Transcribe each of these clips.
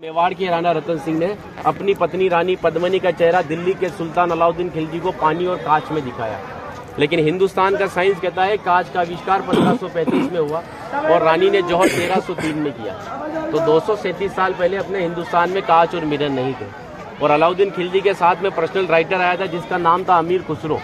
मेवाड़ के राणा रतन सिंह ने अपनी पत्नी रानी पद्मिनी का चेहरा दिल्ली के सुल्तान अलाउद्दीन खिलजी को पानी और कांच में दिखाया। लेकिन हिंदुस्तान का साइंस कहता है कांच का आविष्कार 1535 में हुआ और रानी ने जौहर 1303 में किया। तो 237 साल पहले अपने हिंदुस्तान में कांच और मिरर नहीं थे। और अलाउद्दीन खिलजी के साथ में पर्सनल राइटर आया था जिसका नाम था अमीर खुसरो,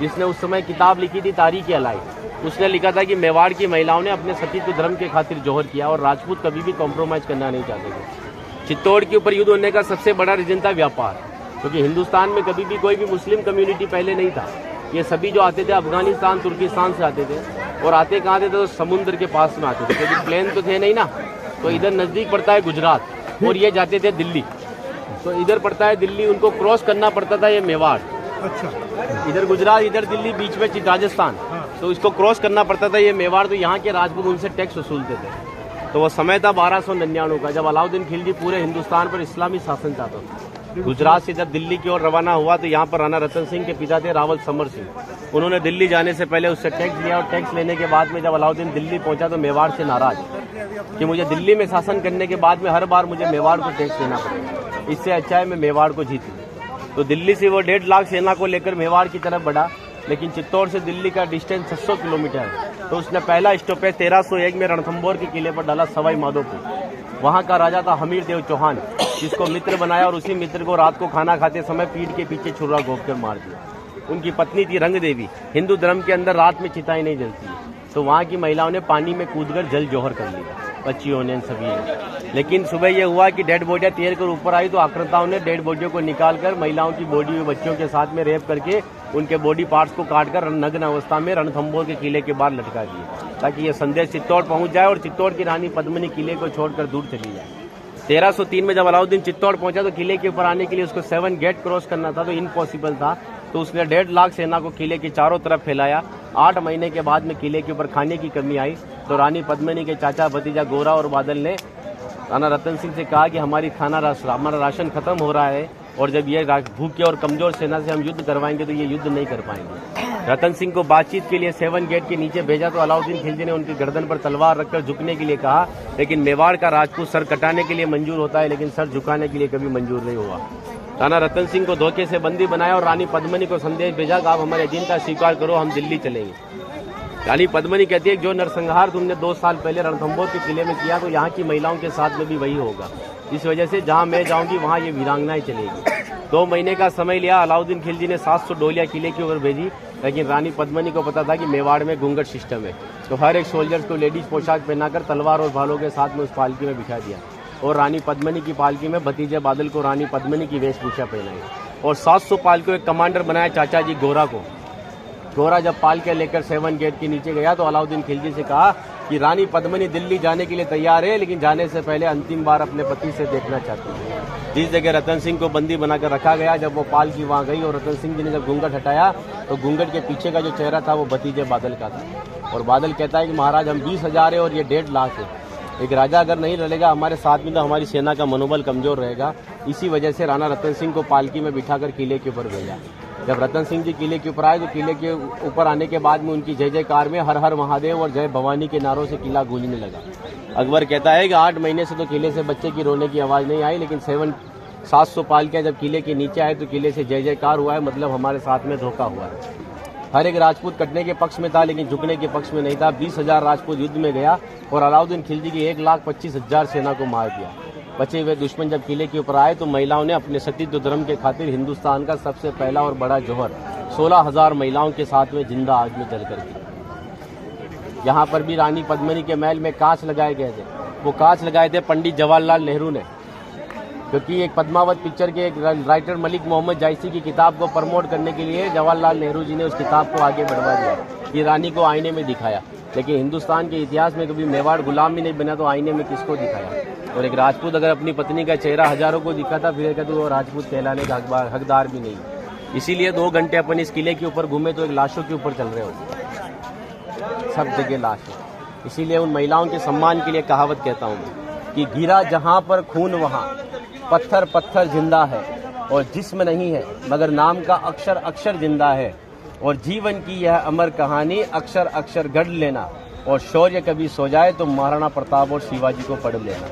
जिसने उस समय किताब लिखी थी तारीख अलाई। उसने लिखा था कि मेवाड़ की महिलाओं ने अपने सतीत्व धर्म के खातिर जौहर किया और राजपूत कभी भी कॉम्प्रोमाइज करना नहीं चाहते थे। चित्तौड़ के ऊपर युद्ध होने का सबसे बड़ा रीजन था व्यापार, क्योंकि हिंदुस्तान में कभी भी कोई भी मुस्लिम कम्युनिटी पहले नहीं था। ये सभी जो आते थे अफगानिस्तान तुर्किस्तान से आते थे और आते कहाँ थे तो समुद्र के पास में आते थे, क्योंकि प्लेन तो थे नहीं ना। तो इधर नज़दीक पड़ता है गुजरात और ये जाते थे दिल्ली, तो इधर पड़ता है दिल्ली, उनको क्रॉस करना पड़ता था ये मेवाड़। अच्छा, इधर गुजरात इधर दिल्ली बीच में राजस्थान, तो इसको क्रॉस करना पड़ता था ये मेवाड़। तो यहाँ के राजपूत उनसे टैक्स वसूलते थे। तो वो समय था 1299 का, जब अलाउद्दीन खिलजी पूरे हिंदुस्तान पर इस्लामी शासन चाहता था। गुजरात से जब दिल्ली की ओर रवाना हुआ तो यहाँ पर राणा रतन सिंह के पिता थे रावल समर सिंह। उन्होंने दिल्ली जाने से पहले उससे टैक्स लिया और टैक्स लेने के बाद में जब अलाउद्दीन दिल्ली पहुंचा तो मेवाड़ से नाराज कि मुझे दिल्ली में शासन करने के बाद में हर बार मुझे मेवाड़ को टैक्स देना पड़ेगा, इससे अच्छा है मैं मेवाड़ को जीत लूं। तो दिल्ली से वो 1.5 लाख सेना को लेकर मेवाड़ की तरफ बढ़ा, लेकिन चित्तौड़ से दिल्ली का डिस्टेंस 600 किलोमीटर है। तो उसने पहला स्टॉपेज 1301 में रणथंभौर के किले पर डाला सवाई माधोपुर। वहां का राजा था हमीर देव चौहान, जिसको मित्र बनाया और उसी मित्र को रात को खाना खाते समय पीठ के पीछे छुरा घोंप कर मार दिया। उनकी पत्नी थी रंग देवी। हिंदू धर्म के अंदर रात में चिताएं नहीं जलती है, तो वहाँ की महिलाओं ने पानी में कूदकर जल जौहर कर लिया, बच्चियों ने सभी ने। लेकिन सुबह यह हुआ कि डेड बॉडियां तैर कर ऊपर आई तो आक्रांताओं ने डेड बॉडियों को निकालकर महिलाओं की बॉडी और बच्चों के साथ में रेप करके उनके बॉडी पार्ट्स को काटकर नग्न अवस्था में रणथंभौर के किले के बाहर लटका दिए, ताकि यह संदेश चित्तौड़ पहुंच जाए और चित्तौड़ की रानी पद्मिनी किले को छोड़कर दूर चली जाए। 1303 में जब अलाउद्दीन चित्तौड़ पहुंचा तो किले के ऊपर आने के लिए उसको 7 गेट क्रॉस करना था, तो इम्पॉसिबल था। तो उसने 1.5 लाख सेना को किले के चारों तरफ फैलाया। 8 महीने के बाद में किले के ऊपर खाने की कमी आई तो रानी पद्मिनी के चाचा भतीजा गोरा और बादल ने राणा रतन सिंह से कहा कि हमारा राशन खत्म हो रहा है और जब ये भूखे और कमजोर सेना से हम युद्ध करवाएंगे तो ये युद्ध नहीं कर पाएंगे। रतन सिंह को बातचीत के लिए 7 गेट के नीचे भेजा तो अलाउद्दीन खिलजी ने उनकी गर्दन पर तलवार रखकर झुकने के लिए कहा, लेकिन मेवाड़ का राजपूत सर कटाने के लिए मंजूर होता है लेकिन सर झुकाने के लिए कभी मंजूर नहीं हुआ। राणा रतन सिंह को धोखे से बंदी बनाया और रानी पद्मिनी को संदेश भेजा कि आप हमारे अधीनता स्वीकार करो, हम दिल्ली चलेंगे। रानी पद्मिनी कहती है जो नरसंहार तुमने 2 साल पहले रणथंभौर के किले में किया तो यहाँ की महिलाओं के साथ में भी वही होगा। इस वजह से जहाँ मैं जाऊंगी वहाँ ये वीरांगनाएं चलेगी। 2 महीने का समय लिया। अलाउद्दीन खिलजी ने 700 डोलियां किले की ओर भेजी, लेकिन रानी पद्मिनी को पता था कि मेवाड़ में घूंघट सिस्टम है, तो हर एक सोल्जर्स को लेडीज पोशाक पहनाकर तलवार और भालों के साथ में उस पालकी में बिठा दिया और रानी पद्मिनी की पालकी में भतीजे बादल को रानी पद्मिनी की वेशभूषा पहनाई और 700 पालकी एक कमांडर बनाया चाचा जी गोरा को। गोरा जब पालके लेकर 7 गेट के नीचे गया तो अलाउद्दीन खिलजी से कहा कि रानी पद्मिनी दिल्ली जाने के लिए तैयार है, लेकिन जाने से पहले अंतिम बार अपने पति से देखना चाहती है। जिस जगह रतन सिंह को बंदी बनाकर रखा गया, जब वो पालकी वहां गई और रतन सिंह जी ने जब घूंघट हटाया तो घूंघट के पीछे का जो चेहरा था वो भतीजे बादल का था। और बादल कहता है कि महाराज हम 20,000 है और ये 1.5 लाख है। एक राजा अगर नहीं लड़ेगा हमारे साथ में तो हमारी सेना का मनोबल कमजोर रहेगा। इसी वजह से राणा रतन सिंह को पालकी में बिठाकर किले के ऊपर भेजा। जब रतन सिंह जी किले के ऊपर आए तो किले के ऊपर आने के बाद में उनकी जय जयकार में हर हर महादेव और जय भवानी के नारों से किला गूंजने लगा। अकबर कहता है कि 8 महीने से तो किले से बच्चे की रोने की आवाज़ नहीं आई, लेकिन 700 पालकियां जब किले के नीचे आए तो किले से जय जयकार हुआ है, मतलब हमारे साथ में धोखा हुआ है। हर एक राजपूत कटने के पक्ष में था लेकिन झुकने के पक्ष में नहीं था। 20,000 राजपूत युद्ध में गया और अलाउद्दीन खिलजी की 1,25,000 सेना को मार दिया। बचे हुए दुश्मन जब किले के ऊपर आए तो महिलाओं ने अपने सतीत्व धर्म के खातिर हिंदुस्तान का सबसे पहला और बड़ा जौहर 16,000 महिलाओं के साथ में जिंदा आग में जलकर किया। यहाँ पर भी रानी पद्मिनी के महल में कांच लगाए गए थे। वो कांच लगाए थे पंडित जवाहरलाल नेहरू ने, क्योंकि एक पद्मावत पिक्चर के एक राइटर मलिक मोहम्मद जायसी की किताब को प्रमोट करने के लिए जवाहरलाल नेहरू जी ने उस किताब को आगे बढ़वा दिया। ये रानी को आईने में दिखाया, लेकिन हिंदुस्तान के इतिहास में कभी मेवाड़ गुलाम भी नहीं बना तो आईने में किसको दिखाया। और एक राजपूत अगर अपनी पत्नी का चेहरा हजारों को दिखाता फिर कहते वो राजपूत कहलाने का हकदार भी नहीं। इसीलिए 2 घंटे अपन इस किले के ऊपर घूमे तो एक लाशों के ऊपर चल रहे हो, सब जगह लाश है। इसीलिए उन महिलाओं के सम्मान के लिए कहावत कहता हूँ कि गिरा जहाँ पर खून वहाँ पत्थर पत्थर जिंदा है और जिस्म नहीं है मगर नाम का अक्षर अक्षर जिंदा है। और जीवन की यह अमर कहानी अक्षर अक्षर गढ़ लेना और शौर्य कभी सो जाए तो महाराणा प्रताप और शिवाजी को पढ़ लेना।